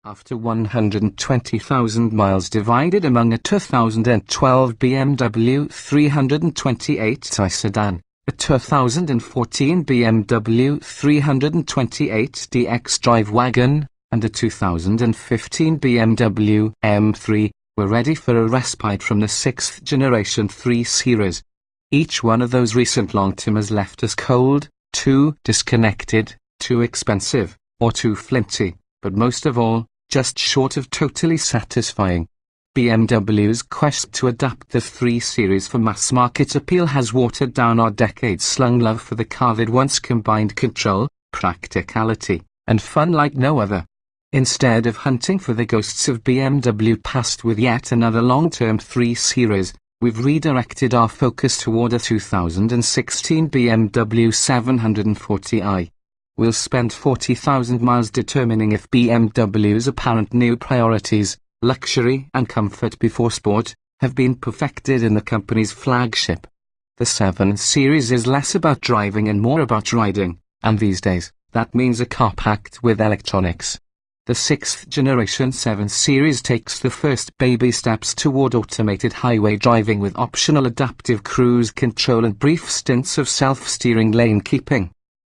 After 120,000 miles divided among a 2012 BMW 328i sedan, a 2014 BMW 328d xDrive wagon, and a 2015 BMW M3, we're ready for a respite from the 6th generation 3 Series. Each one of those recent long-timers left us cold, too disconnected, too expensive, or too flinty, but most of all, just short of totally satisfying. BMW's quest to adapt the 3 Series for mass market appeal has watered down our decades-long love for the car that once combined control, practicality, and fun like no other. Instead of hunting for the ghosts of BMW past with yet another long-term 3 Series, we've redirected our focus toward a 2016 BMW 740i. We'll spend 40,000 miles determining if BMW's apparent new priorities, luxury and comfort before sport, have been perfected in the company's flagship. The 7 Series is less about driving and more about riding, and these days, that means a car packed with electronics. The 6th generation 7 Series takes the first baby steps toward automated highway driving with optional adaptive cruise control and brief stints of self-steering lane keeping.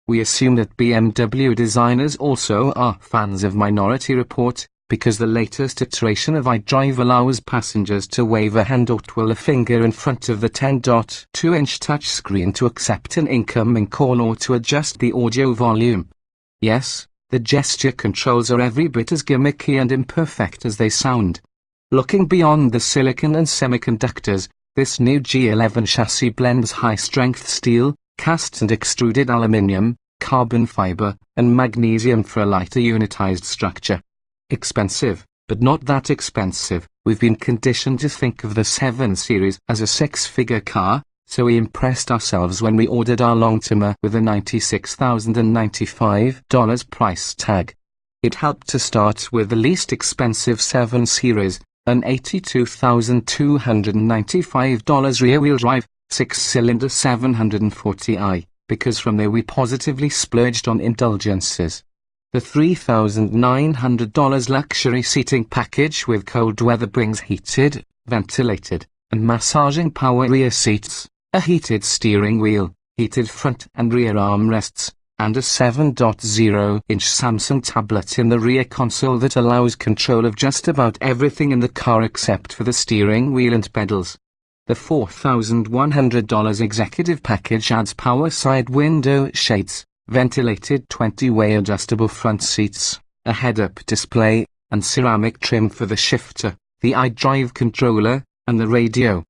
We assume that BMW designers also are fans of Minority Report, because the latest iteration of iDrive allows passengers to wave a hand or twirl a finger in front of the 10.2-inch touchscreen to accept an incoming call or to adjust the audio volume. Yes, the gesture controls are every bit as gimmicky and imperfect as they sound. Looking beyond the silicon and semiconductors, this new G11 chassis blends high-strength steel, cast and extruded aluminium, carbon fiber, and magnesium for a lighter unitized structure. Expensive, but not that expensive. We've been conditioned to think of the 7 Series as a 6-figure car, so we impressed ourselves when we ordered our long-timer with a $96,095 price tag. It helped to start with the least expensive 7 Series, an $82,295 rear-wheel drive, 6-cylinder 740i, because from there we positively splurged on indulgences. The $3,900 luxury seating package with cold weather brings heated, ventilated, and massaging power rear seats, a heated steering wheel, heated front and rear armrests, and a 7.0-inch Samsung tablet in the rear console that allows control of just about everything in the car except for the steering wheel and pedals. The $4,100 executive package adds power side window shades, ventilated 20-way adjustable front seats, a head-up display, and ceramic trim for the shifter, the iDrive controller, and the radio.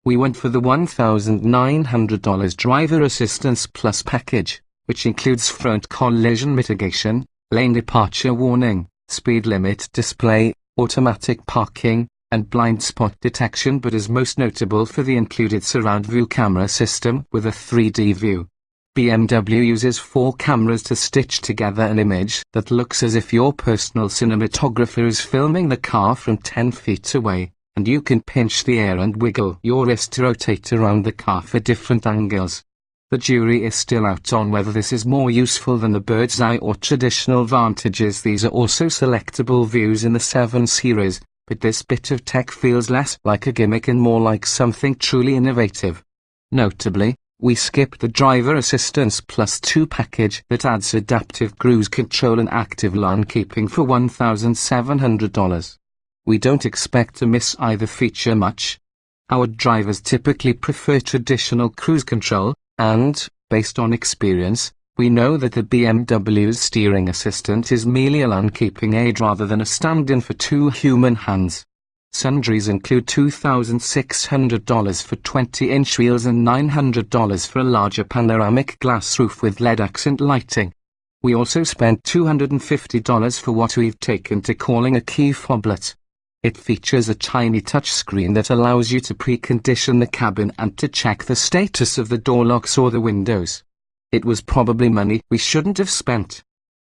We went for the $1,900 Driver Assistance Plus package, which includes front collision mitigation, lane departure warning, speed limit display, automatic parking, and blind spot detection, but is most notable for the included surround view camera system with a 3D view. BMW uses 4 cameras to stitch together an image that looks as if your personal cinematographer is filming the car from 10 feet away, and you can pinch the air and wiggle your wrist to rotate around the car for different angles. The jury is still out on whether this is more useful than the bird's eye or traditional vantages. These are also selectable views in the 7 Series, but this bit of tech feels less like a gimmick and more like something truly innovative. Notably, we skipped the Driver Assistance Plus 2 package that adds adaptive cruise control and active lane keeping for $1,700. We don't expect to miss either feature much. Our drivers typically prefer traditional cruise control, and, based on experience, we know that the BMW's steering assistant is merely a lane-keeping aid rather than a stand-in for 2 human hands. Sundries include $2,600 for 20-inch wheels and $900 for a larger panoramic glass roof with LED accent lighting. We also spent $250 for what we've taken to calling a key foblet. It features a tiny touchscreen that allows you to precondition the cabin and to check the status of the door locks or the windows. It was probably money we shouldn't have spent.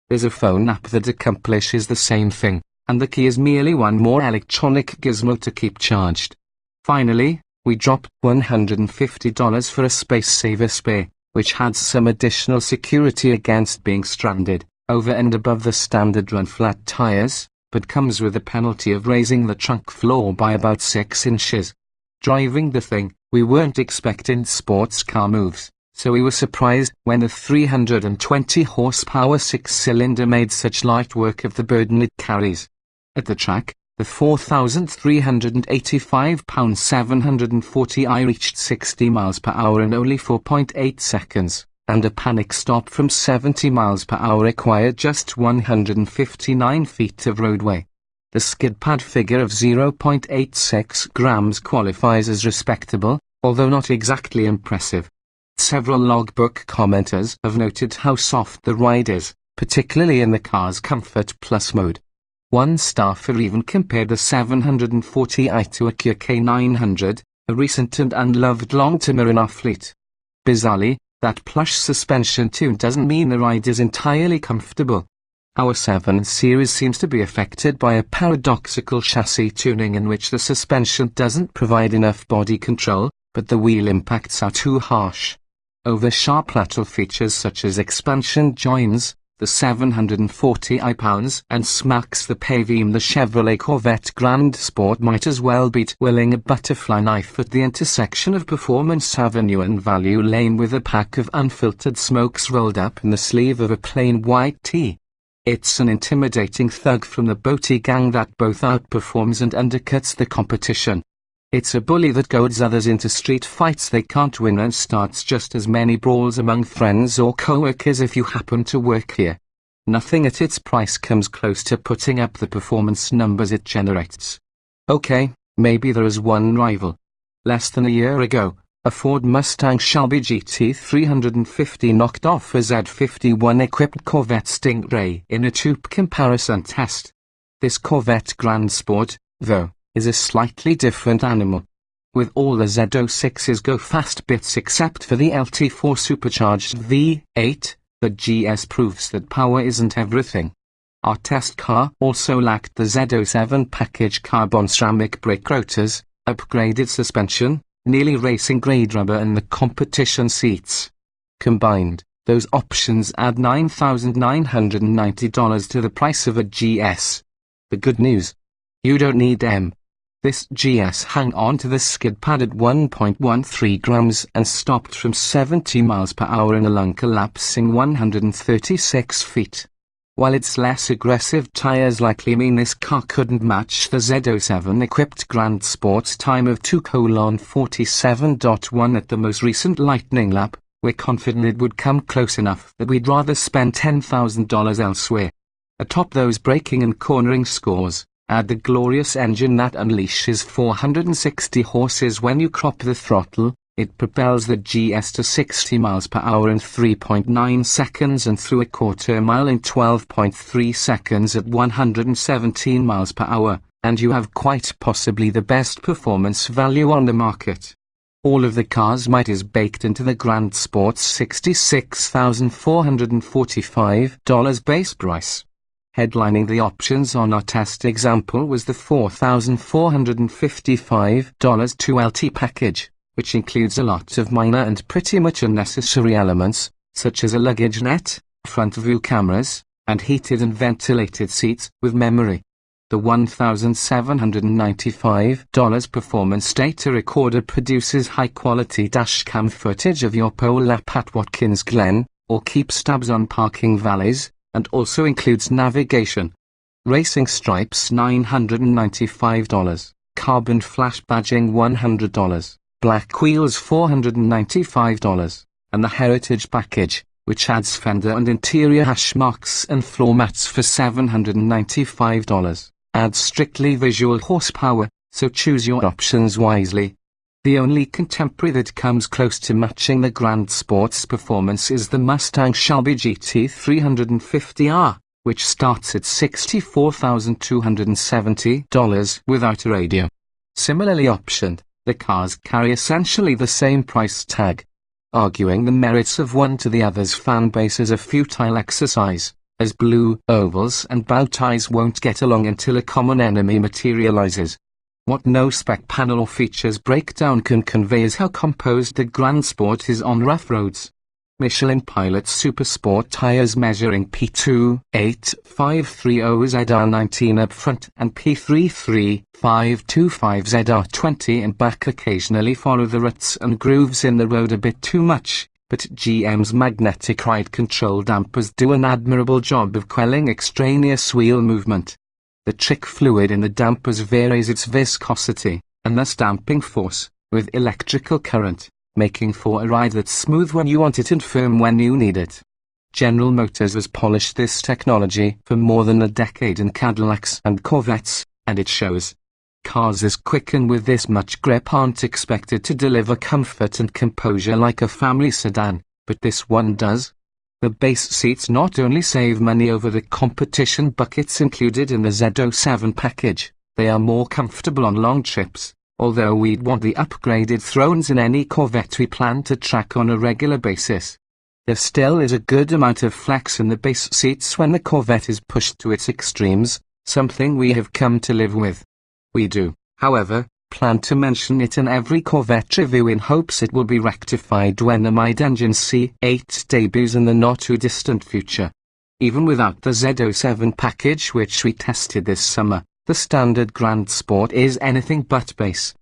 There's a phone app that accomplishes the same thing, and the key is merely one more electronic gizmo to keep charged. Finally, we dropped $150 for a space-saver spare, which adds some additional security against being stranded, over and above the standard run-flat tires, but comes with the penalty of raising the trunk floor by about 6 inches. Driving the thing, we weren't expecting sports car moves, so we were surprised when the 320 horsepower 6-cylinder made such light work of the burden it carries. At the track, the 4,385 pound 740i reached 60 miles per hour in only 4.8 seconds, and a panic stop from 70 miles per hour required just 159 feet of roadway. The skid pad figure of 0.86 grams qualifies as respectable, although not exactly impressive. Several logbook commenters have noted how soft the ride is, particularly in the car's Comfort Plus mode. One staffer even compared the 740i to a Kia K900, a recent and unloved long-timer in our fleet. Bizarrely, that plush suspension tune doesn't mean the ride is entirely comfortable. Our 7 Series seems to be affected by a paradoxical chassis tuning in which the suspension doesn't provide enough body control, but the wheel impacts are too harsh. Over sharp lateral features such as expansion joins, the 740i pounds and smacks the pavement. The Chevrolet Corvette Grand Sport might as well be twirling a butterfly knife at the intersection of Performance Avenue and Value Lane with a pack of unfiltered smokes rolled up in the sleeve of a plain white tee. It's an intimidating thug from the boaty gang that both outperforms and undercuts the competition. It's a bully that goads others into street fights they can't win and starts just as many brawls among friends or co-workers if you happen to work here. Nothing at its price comes close to putting up the performance numbers it generates. Okay, maybe there is one rival. Less than a year ago, a Ford Mustang Shelby GT350 knocked off a Z51-equipped Corvette Stingray in a tube comparison test. This Corvette Grand Sport, though, is a slightly different animal. With all the Z06's go-fast bits except for the LT4 supercharged V8, the GS proves that power isn't everything. Our test car also lacked the Z07 package carbon ceramic brake rotors, upgraded suspension, nearly racing-grade rubber and the competition seats. Combined, those options add $9,990 to the price of a GS. The good news? You don't need them. This GS hung on to the skid pad at 1.13 grams and stopped from 70 miles per hour in a lung-collapsing 136 feet. While its less aggressive tires likely mean this car couldn't match the Z07-equipped Grand Sport's time of 2:47.1 at the most recent lightning lap, we're confident it would come close enough that we'd rather spend $10,000 elsewhere. Atop those braking and cornering scores, add the glorious engine that unleashes 460 horses when you crop the throttle. It propels the GS to 60 miles per hour in 3.9 seconds and through a quarter mile in 12.3 seconds at 117 miles per hour, and you have quite possibly the best performance value on the market. All of the car's might is baked into the Grand Sport's $66,445 base price. Headlining the options on our test example was the $4,455 2LT package, which includes a lot of minor and pretty much unnecessary elements, such as a luggage net, front view cameras, and heated and ventilated seats with memory. The $1,795 performance data recorder produces high-quality dashcam footage of your pole lap at Watkins Glen, or keeps tabs on parking valleys, and also includes navigation. Racing stripes $995, carbon flash badging $100, black wheels $495, and the Heritage package, which adds fender and interior hash marks and floor mats for $795, adds strictly visual horsepower, so choose your options wisely. The only contemporary that comes close to matching the Grand Sport's performance is the Mustang Shelby GT350R, which starts at $64,270 without a radio. Similarly optioned, the cars carry essentially the same price tag. Arguing the merits of one to the other's fan base is a futile exercise, as blue ovals and bow ties won't get along until a common enemy materializes. What no spec panel or features breakdown can convey is how composed the Grand Sport is on rough roads. Michelin Pilot Super Sport tires measuring P28530ZR19 up front and P33525ZR20 in back occasionally follow the ruts and grooves in the road a bit too much, but GM's magnetic ride control dampers do an admirable job of quelling extraneous wheel movement. The trick fluid in the dampers varies its viscosity, and thus damping force, with electrical current, making for a ride that's smooth when you want it and firm when you need it. General Motors has polished this technology for more than a decade in Cadillacs and Corvettes, and it shows. Cars as quick and with this much grip aren't expected to deliver comfort and composure like a family sedan, but this one does. The base seats not only save money over the competition buckets included in the Z07 package, they are more comfortable on long trips. Although we'd want the upgraded thrones in any Corvette we plan to track on a regular basis. There still is a good amount of flex in the base seats when the Corvette is pushed to its extremes, something we have come to live with. We do, however, plan to mention it in every Corvette review in hopes it will be rectified when the mid-engine C8 debuts in the not-too-distant future. Even without the Z07 package which we tested this summer, the standard Grand Sport is anything but base.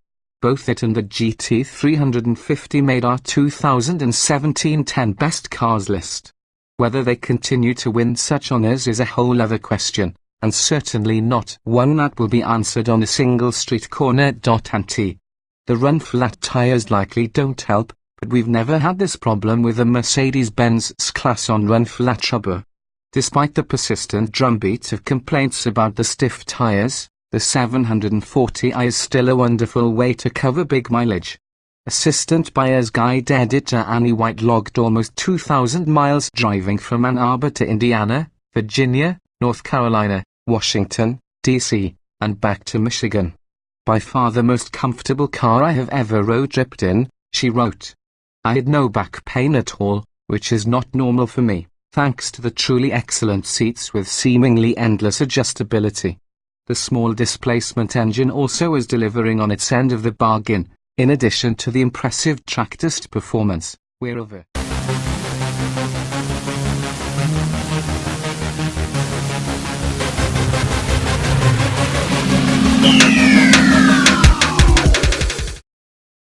Both it and the GT350 made our 2017 10 best cars list. Whether they continue to win such honors is a whole other question, and certainly not one that will be answered on a single street corner. The run-flat tires likely don't help, but we've never had this problem with a Mercedes-Benz S-Class on run-flat rubber. Despite the persistent drumbeat of complaints about the stiff tires, the 740i is still a wonderful way to cover big mileage. Assistant Buyer's Guide editor Annie White logged almost 2,000 miles driving from Ann Arbor to Indiana, Virginia, North Carolina, Washington, D.C., and back to Michigan. By far the most comfortable car I have ever road-tripped in, she wrote. I had no back pain at all, which is not normal for me, thanks to the truly excellent seats with seemingly endless adjustability. The small displacement engine also is delivering on its end of the bargain, in addition to the impressive track test performance, wherever.